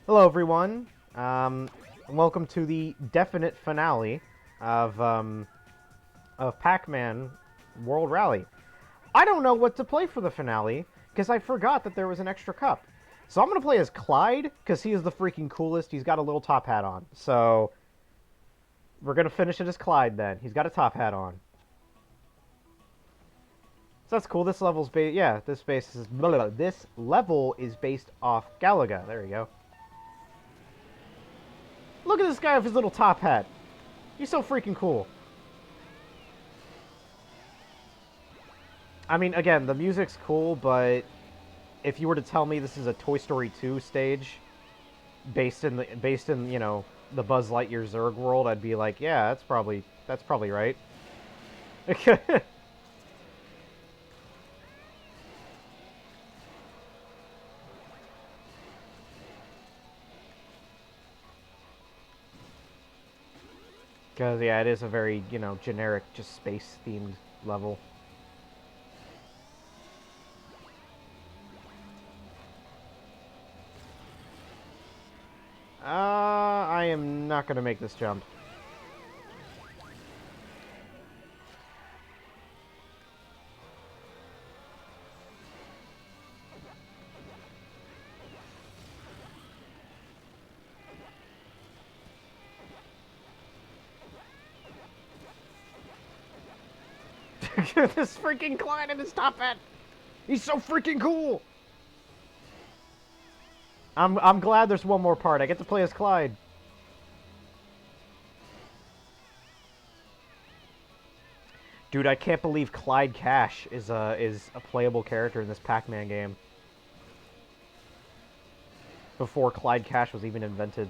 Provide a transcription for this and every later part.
Hello, everyone. Welcome to the definite finale of Pac-Man World Rally. I don't know what to play for the finale because I forgot that there was an extra cup. So I'm gonna play as Clyde because he is the freaking coolest. He's got a little top hat on. So we're gonna finish it as Clyde then. He's got a top hat on. So that's cool. This level's this level is based off Galaga. There you go. Look at this guy with his little top hat. He's so freaking cool. I mean, again, the music's cool, but if you were to tell me this is a Toy Story 2 stage based in the Buzz Lightyear Zurg world, I'd be like, yeah, that's probably right. Because yeah, it is a very generic, just space themed level. I am not gonna make this jump. This freaking Clyde and his top hat. He's so freaking cool. I'm glad there's one more part. I get to play as Clyde. Dude, I can't believe Clyde Cash is a playable character in this Pac-Man game. Before Clyde Cash was even invented.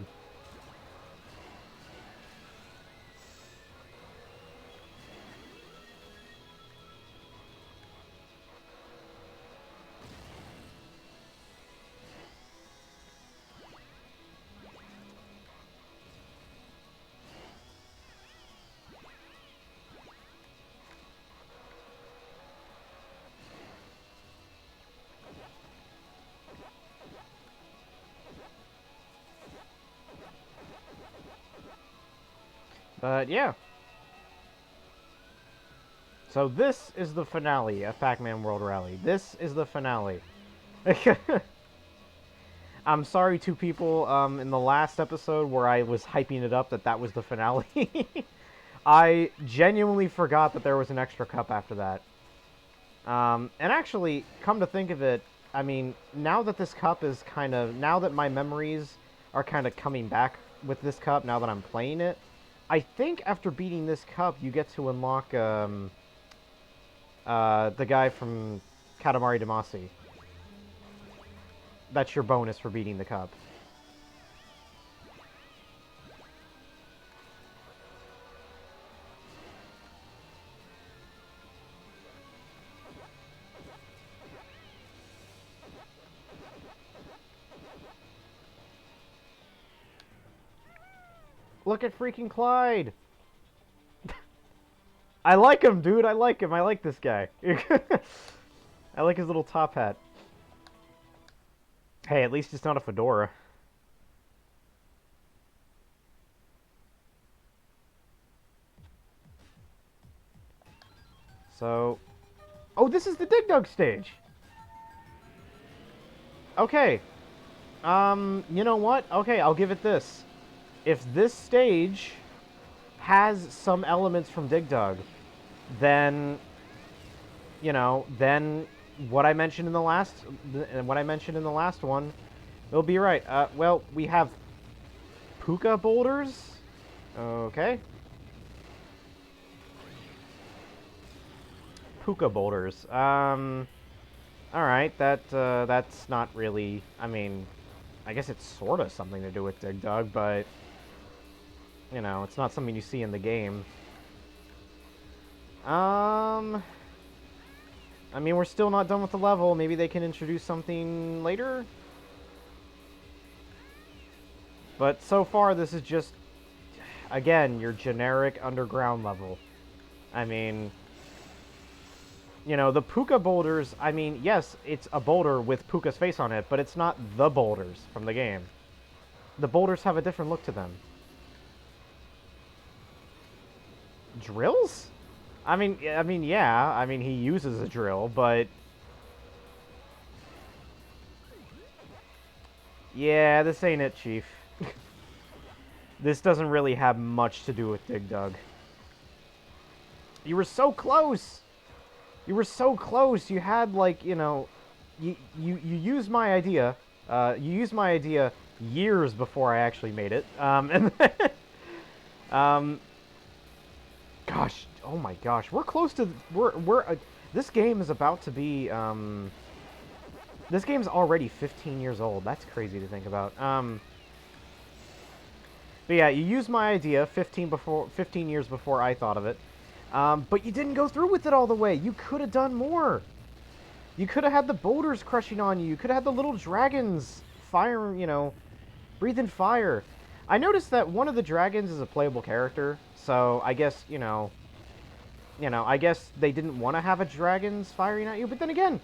But yeah. So this is the finale of Pac-Man World Rally. This is the finale. I'm sorry to people in the last episode where I was hyping it up that was the finale. I genuinely forgot that there was an extra cup after that. And actually, come to think of it, I mean, now that this cup is now that my memories are kind of coming back with this cup, now that I'm playing it, I think after beating this cup, you get to unlock, the guy from Katamari Damacy. That's your bonus for beating the cup. Look at freaking Clyde! I like him, dude. I like him. I like this guy. I like his little top hat. Hey, at least it's not a fedora. So... Oh, this is the Dig Dug stage! Okay. You know what? Okay, I'll give it this. If this stage has some elements from Dig Dug, then then what I mentioned in the last one, it'll be right. Well, we have puka boulders. Okay. Puka boulders. All right. That's not really. I mean, I guess it's sort of something to do with Dig Dug, but it's not something you see in the game. I mean, we're still not done with the level. Maybe they can introduce something later? But so far, this is just, again, your generic underground level. I mean, the Puka boulders, I mean, yes, it's a boulder with Puka's face on it, but it's not the boulders from the game. The boulders have a different look to them. Drills? Yeah. I mean, he uses a drill, but yeah, this ain't it, Chief. This doesn't really have much to do with Dig Dug. You were so close. You were so close. You had like, you used my idea. You used my idea years before I actually made it. And then, um, gosh, oh my gosh, we're close to this game is about to be this game's already 15 years old. That's crazy to think about. But yeah, you used my idea 15 years before I thought of it. But you didn't go through with it all the way. You could have done more. You could have had the boulders crushing on you. You could have had the little dragons fire, breathing fire. I noticed that one of the dragons is a playable character, so I guess, I guess they didn't want to have a dragons firing at you. But then again,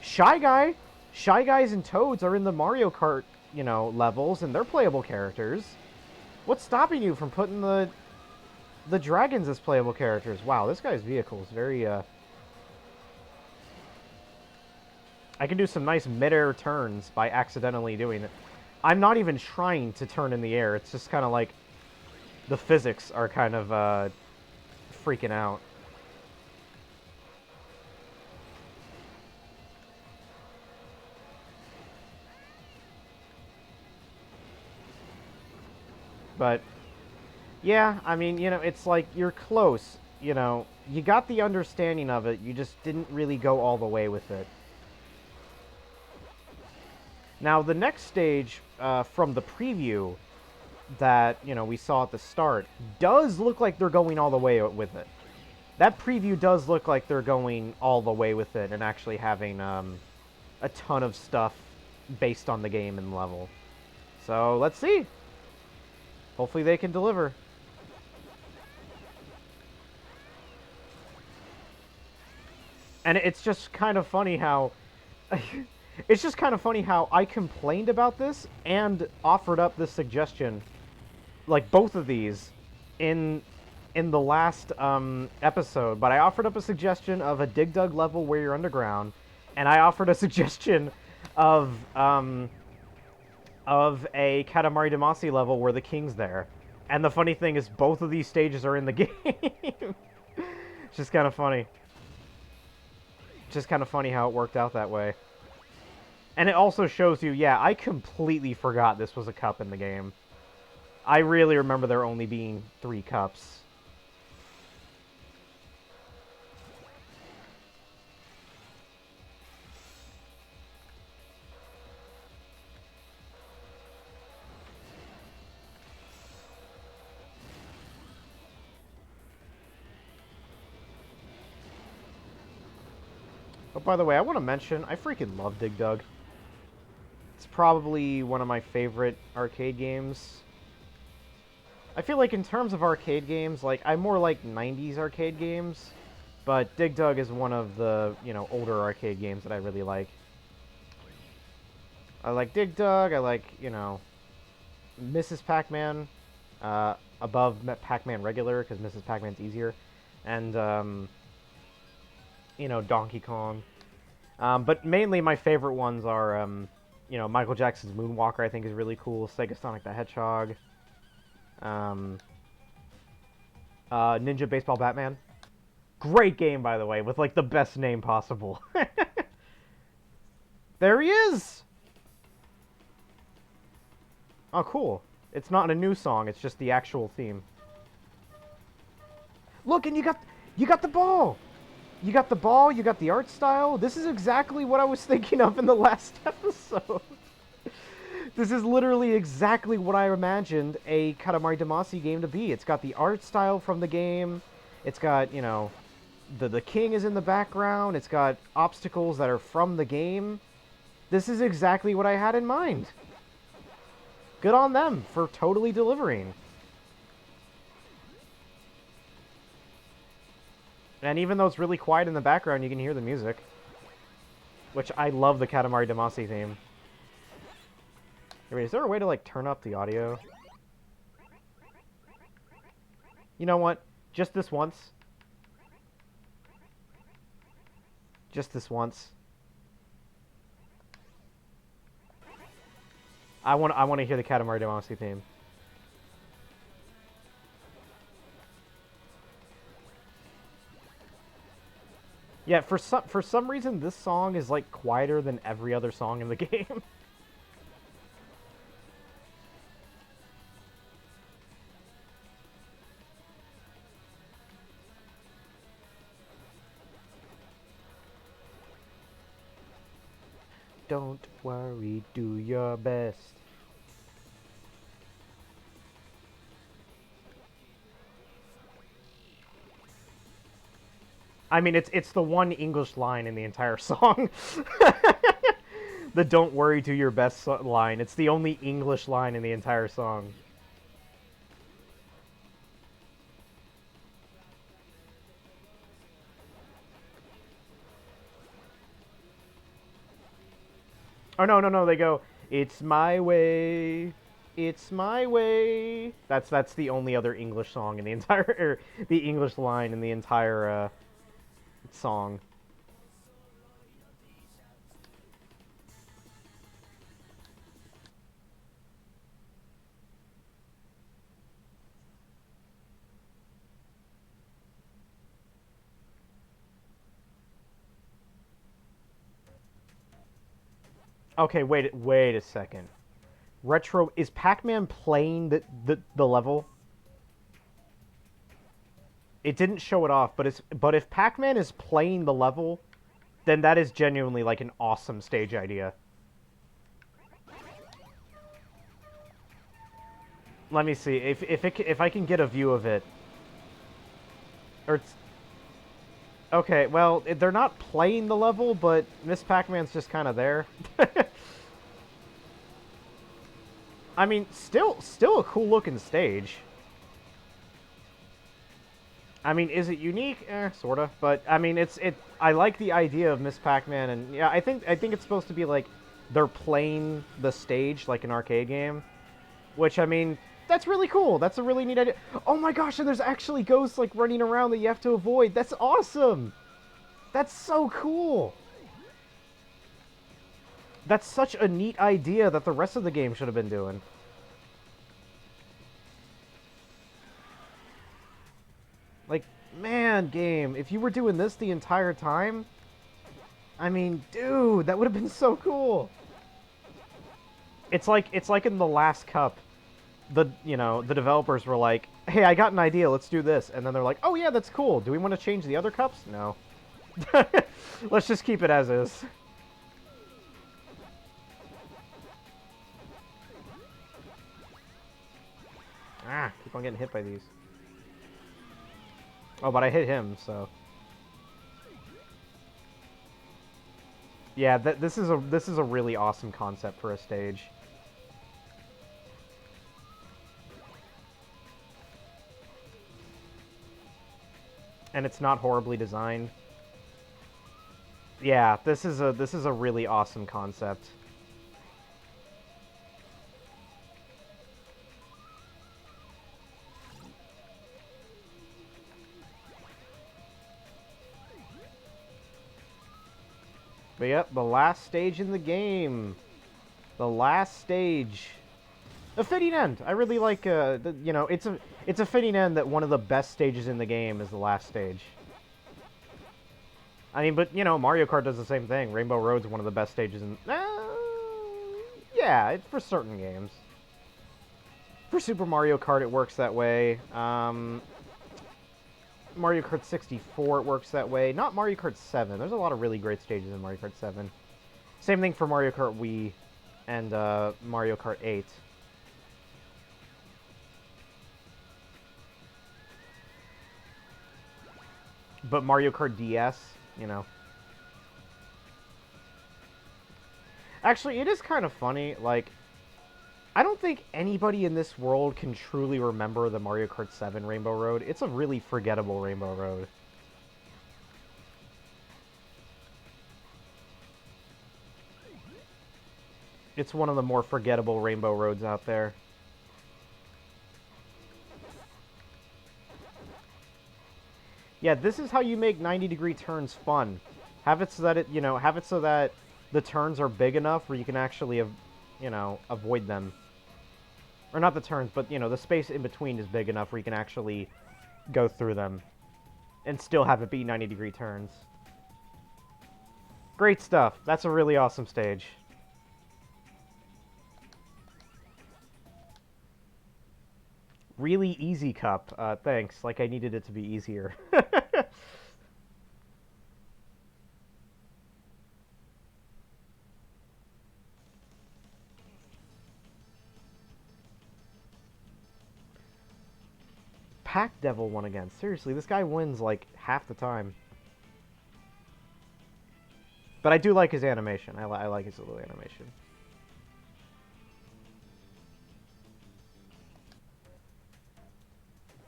Shy Guys and Toads are in the Mario Kart, levels, and they're playable characters. What's stopping you from putting the dragons as playable characters? Wow, this guy's vehicle is very, I can do some nice mid-air turns by accidentally doing it. I'm not even trying to turn in the air. It's just kind of like the physics are kind of freaking out. But yeah, I mean, it's like you're close. You got the understanding of it. You just didn't really go all the way with it. Now, the next stage from the preview that, we saw at the start does look like they're going all the way with it. That preview does look like they're going all the way with it and actually having a ton of stuff based on the game and level. So, let's see. Hopefully they can deliver. And it's just kind of funny how... it's just kind of funny how I complained about this and offered up this suggestion, like both of these, in the last episode. But I offered up a suggestion of a Dig Dug level where you're underground, and I offered a suggestion of a Katamari Damacy level where the king's there. And the funny thing is, both of these stages are in the game. It's just kind of funny. Just kind of funny how it worked out that way. And it also shows you, yeah, I completely forgot this was a cup in the game. I really remember there only being 3 cups. Oh, by the way, I want to mention, I freaking love Dig Dug. It's probably one of my favorite arcade games. I feel like in terms of arcade games, like, I more like 90s arcade games, but Dig Dug is one of the, older arcade games that I really like. I like Dig Dug, I like, Mrs. Pac-Man, above Pac-Man regular, because Mrs. Pac-Man's easier, and, Donkey Kong. But mainly my favorite ones are, Michael Jackson's Moonwalker, I think, is really cool. Sega Sonic the Hedgehog. Ninja Baseball Batman. Great game, by the way, with, like, the best name possible. There he is! Oh, cool. It's not a new song, it's just the actual theme. Look, and you got the ball! You got the ball, you got the art style. This is exactly what I was thinking of in the last episode. This is literally exactly what I imagined a Katamari Damacy game to be. It's got the art style from the game. It's got, the king is in the background. It's got obstacles that are from the game. This is exactly what I had in mind. Good on them for totally delivering. And even though it's really quiet in the background, you can hear the music. Which I love the Katamari Damacy theme. Wait, is there a way to, like, turn up the audio? You know what? Just this once. Just this once. I want to hear the Katamari Damacy theme. Yeah, for some reason this song is like quieter than every other song in the game. Don't worry, do your best. I mean, it's the one English line in the entire song. The "Don't worry, do your best" line. It's the only English line in the entire song. Oh no, they go, "It's my way. It's my way." That's the only other English song in the entire the English line in the entire song. Okay, wait a second. Retro, is Pac-Man playing the level? It didn't show it off, but if Pac-Man is playing the level, then that is genuinely like an awesome stage idea. Let me see if I can get a view of it. Or it's okay. Well, they're not playing the level, but Miss Pac-Man's just kind of there. I mean, still a cool looking stage. I mean, is it unique? Sorta. But I mean, I like the idea of Miss Pac-Man, and yeah, I think it's supposed to be like they're playing the stage like an arcade game, which I mean, that's really cool. That's a really neat idea. Oh my gosh, and there's actually ghosts like running around that you have to avoid. That's awesome. That's so cool. That's such a neat idea that the rest of the game should have been doing. Like, man, game, if you were doing this the entire time, I mean, dude, that would have been so cool. It's like in the last cup, the developers were like, "Hey, I got an idea, let's do this." And then they're like, "Oh yeah, that's cool. Do we want to change the other cups?" No. Let's just keep it as is. Ah, keep on getting hit by these. Oh, but I hit him, so. Yeah, this is a really awesome concept for a stage. And it's not horribly designed. Yeah, this is a really awesome concept. But yep, the last stage in the game. The last stage. A fitting end. I really like, it's a fitting end that one of the best stages in the game is the last stage. I mean, but, Mario Kart does the same thing. Rainbow Road's one of the best stages in... yeah, for certain games. For Super Mario Kart, it works that way. Mario Kart 64, it works that way. Not Mario Kart 7. There's a lot of really great stages in Mario Kart 7. Same thing for Mario Kart Wii and Mario Kart 8. But Mario Kart DS, Actually, it is kind of funny, like, I don't think anybody in this world can truly remember the Mario Kart 7 Rainbow Road. It's a really forgettable Rainbow Road. It's one of the more forgettable rainbow roads out there. Yeah, this is how you make 90-degree turns fun. Have it so that have it so that the turns are big enough where you can actually, avoid them. Or not the turns, but, the space in between is big enough where you can actually go through them. And still have it be 90-degree turns. Great stuff. That's a really awesome stage. Really easy cup. Thanks. Like I needed it to be easier. Pack Devil won again. Seriously, this guy wins like half the time. But I do like his animation. I like his little animation.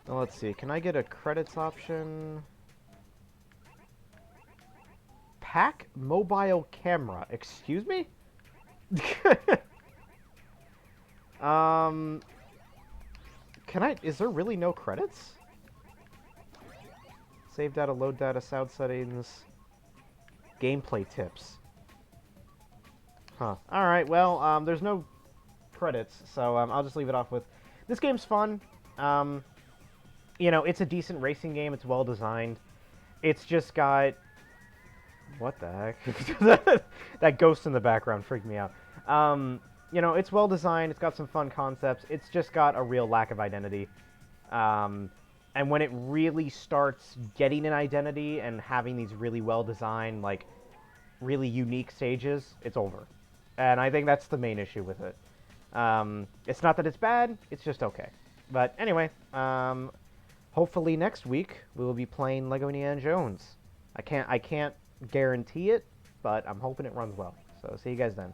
Now, let's see. Can I get a credits option? Pack mobile camera. Excuse me? Can I... Is there really no credits? Save data, load data, sound settings, gameplay tips. Huh. Alright, well, there's no credits, so I'll just leave it off with... This game's fun. It's a decent racing game. It's well designed. It's just got... What the heck? That ghost in the background freaked me out. It's well designed. It's got some fun concepts. It's just got a real lack of identity. And when it really starts getting an identity and having these really well designed, like, really unique stages, it's over. And I think that's the main issue with it. It's not that it's bad. It's just okay. But anyway, hopefully next week we will be playing Lego Indiana Jones. I can't guarantee it, but I'm hoping it runs well. So see you guys then.